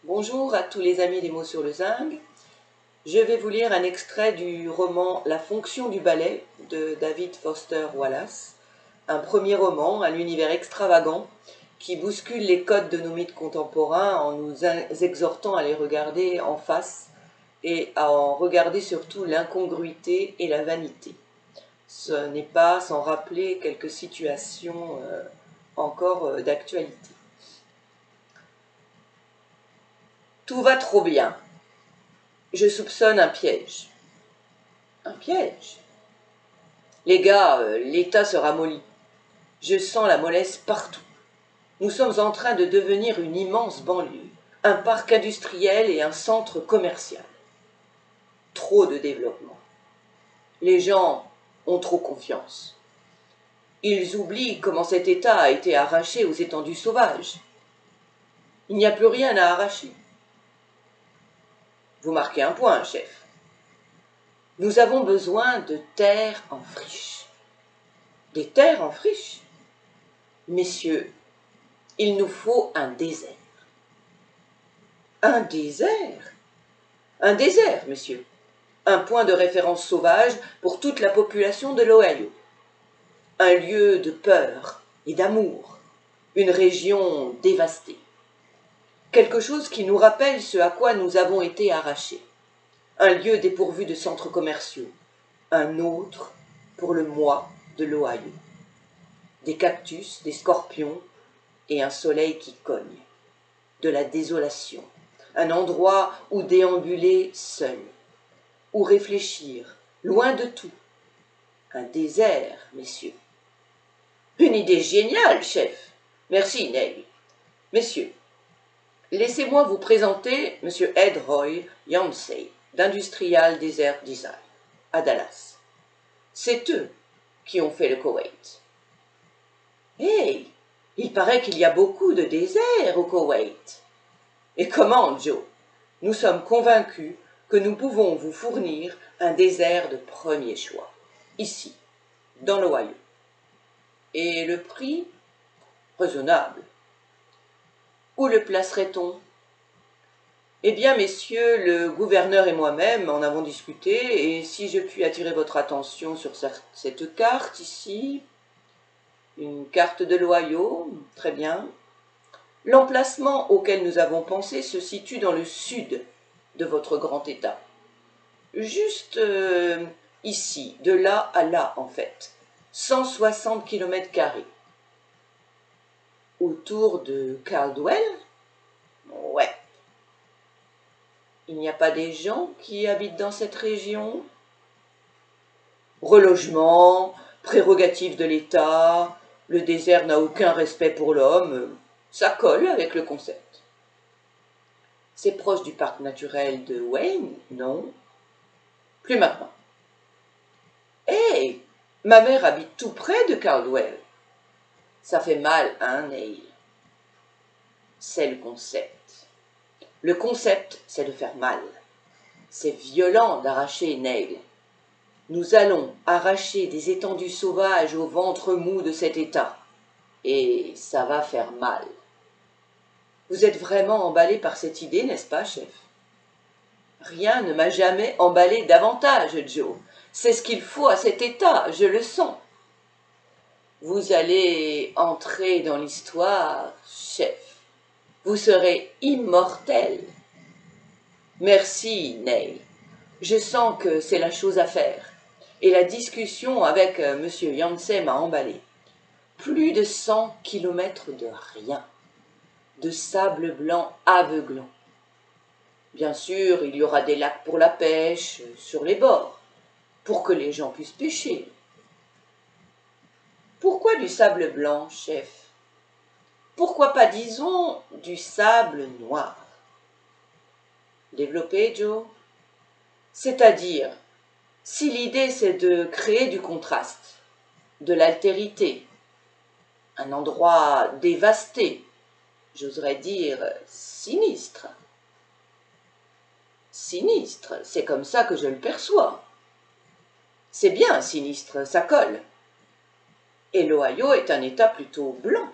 Bonjour à tous les amis des mots sur le zinc. Je vais vous lire un extrait du roman La fonction du balai de David Foster Wallace, un premier roman à l'univers extravagant qui bouscule les codes de nos mythes contemporains en nous exhortant à les regarder en face et à en regarder surtout l'incongruité et la vanité. Ce n'est pas sans rappeler quelques situations encore d'actualité. Tout va trop bien. Je soupçonne un piège. Un piège? Les gars, l'État se ramollit. Je sens la mollesse partout. Nous sommes en train de devenir une immense banlieue, un parc industriel et un centre commercial. Trop de développement. Les gens ont trop confiance. Ils oublient comment cet État a été arraché aux étendues sauvages. Il n'y a plus rien à arracher. Vous marquez un point, chef. Nous avons besoin de terres en friche. Des terres en friche? Messieurs, il nous faut un désert. Un désert? Un désert, messieurs. Un point de référence sauvage pour toute la population de l'Ohio. Un lieu de peur et d'amour. Une région dévastée. Quelque chose qui nous rappelle ce à quoi nous avons été arrachés. Un lieu dépourvu de centres commerciaux. Un autre pour le moi de l'Ohio. Des cactus, des scorpions et un soleil qui cogne. De la désolation. Un endroit où déambuler seul. Où réfléchir, loin de tout. Un désert, messieurs. Une idée géniale, chef. Merci, Neil. Messieurs, laissez-moi vous présenter M. Ed Roy Yancey, d'Industrial Desert Design, à Dallas. C'est eux qui ont fait le Koweït. Hey, il paraît qu'il y a beaucoup de déserts au Koweït. Et comment, Joe? Nous sommes convaincus que nous pouvons vous fournir un désert de premier choix, ici, dans l'Ohio. Et le prix? Raisonnable. Où le placerait-on? Eh bien, messieurs, le gouverneur et moi-même en avons discuté, et si je puis attirer votre attention sur cette carte ici, une carte de l'Ohio, très bien. L'emplacement auquel nous avons pensé se situe dans le sud de votre grand État. Juste ici, de là à là en fait, 160 km². Autour de Caldwell? Ouais. Il n'y a pas des gens qui habitent dans cette région? Relogement, prérogative de l'État, le désert n'a aucun respect pour l'homme, ça colle avec le concept. C'est proche du parc naturel de Wayne, non? Plus maintenant. Hey, ma mère habite tout près de Caldwell. Ça fait mal, hein, Neil? C'est le concept. Le concept, c'est de faire mal. C'est violent d'arracher, Neil. Nous allons arracher des étendues sauvages au ventre mou de cet État. Et ça va faire mal. Vous êtes vraiment emballé par cette idée, n'est-ce pas, chef? Rien ne m'a jamais emballé davantage, Joe. C'est ce qu'il faut à cet État, je le sens. Vous allez entrer dans l'histoire, chef. Vous serez immortel. Merci, Neil. Je sens que c'est la chose à faire. Et la discussion avec M. Yancey m'a emballé. Plus de 100 kilomètres de rien. De sable blanc aveuglant. Bien sûr, il y aura des lacs pour la pêche, sur les bords, pour que les gens puissent pêcher. Pourquoi du sable blanc, chef? Pourquoi pas, disons, du sable noir? Développez, Joe? C'est-à-dire, si l'idée c'est de créer du contraste, de l'altérité, un endroit dévasté, j'oserais dire sinistre. Sinistre, c'est comme ça que je le perçois. C'est bien sinistre, ça colle. Et l'Ohio est un État plutôt blanc.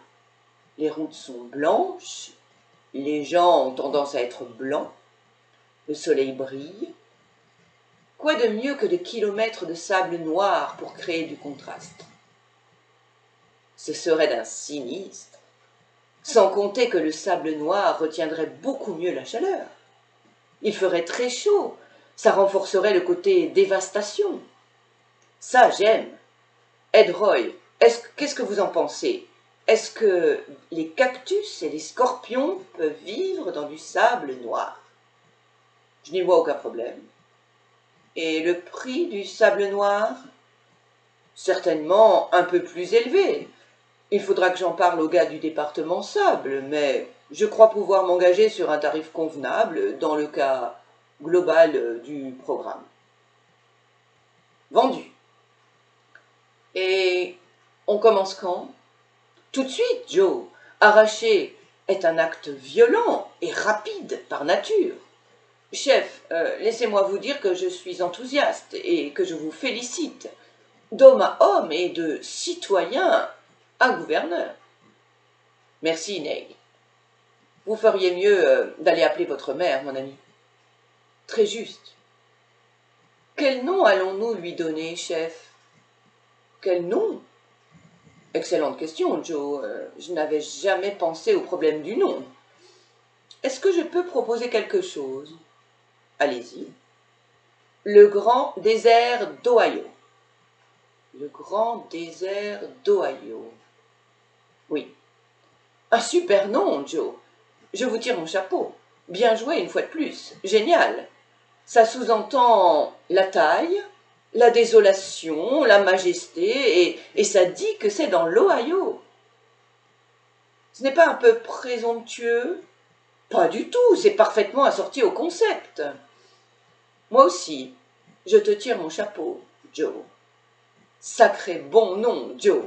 Les routes sont blanches, Les gens ont tendance à être blancs, le soleil brille. Quoi de mieux que de kilomètres de sable noir pour créer du contraste? Ce serait d'un sinistre, sans compter que le sable noir retiendrait beaucoup mieux la chaleur. Il ferait très chaud, ça renforcerait le côté dévastation. Ça, j'aime. Ed Roy, qu'est-ce que vous en pensez? Est-ce que les cactus et les scorpions peuvent vivre dans du sable noir? Je n'y vois aucun problème. Et le prix du sable noir? Certainement un peu plus élevé. Il faudra que j'en parle au gars du département sable, mais je crois pouvoir m'engager sur un tarif convenable dans le cas global du programme. Vendu. Et on commence quand? Tout de suite, Joe. Arracher est un acte violent et rapide par nature. Chef, laissez-moi vous dire que je suis enthousiaste et que je vous félicite. D'homme à homme et de citoyen à gouverneur. Merci, Neg. Vous feriez mieux d'aller appeler votre mère, mon ami. Très juste. Quel nom allons-nous lui donner, chef? Quel nom? Excellente question, Joe. Je n'avais jamais pensé au problème du nom. Est-ce que je peux proposer quelque chose? Allez-y. Le grand désert d'Ohio. Le grand désert d'Ohio. Oui. Un super nom, Joe. Je vous tire mon chapeau. Bien joué une fois de plus. Génial. Ça sous-entend la taille, la désolation, la majesté, et ça dit que c'est dans l'Ohio. Ce n'est pas un peu présomptueux? Pas du tout, c'est parfaitement assorti au concept. Moi aussi, je te tire mon chapeau, Joe. Sacré bon nom, Joe.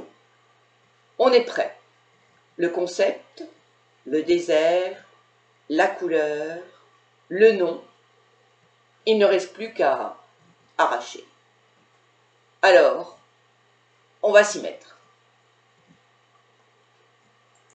On est prêt. Le concept, le désert, la couleur, le nom. Il ne reste plus qu'à arracher. Alors, on va s'y mettre.